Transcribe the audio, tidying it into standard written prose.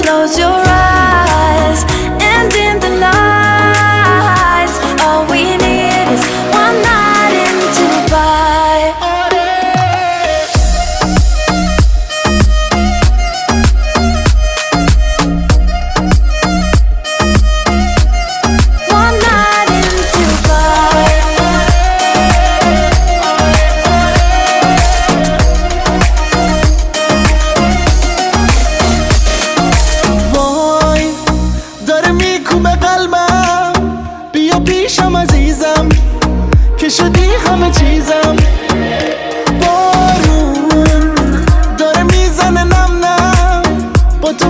close your eyes and dim the lights. All we need is one night in Dubai. One night in Dubai. وای داره میکوبه قلبم، بیا پیشم عزیزم که شدی همه چیزم. بارون داره میزنه نم نم، با تو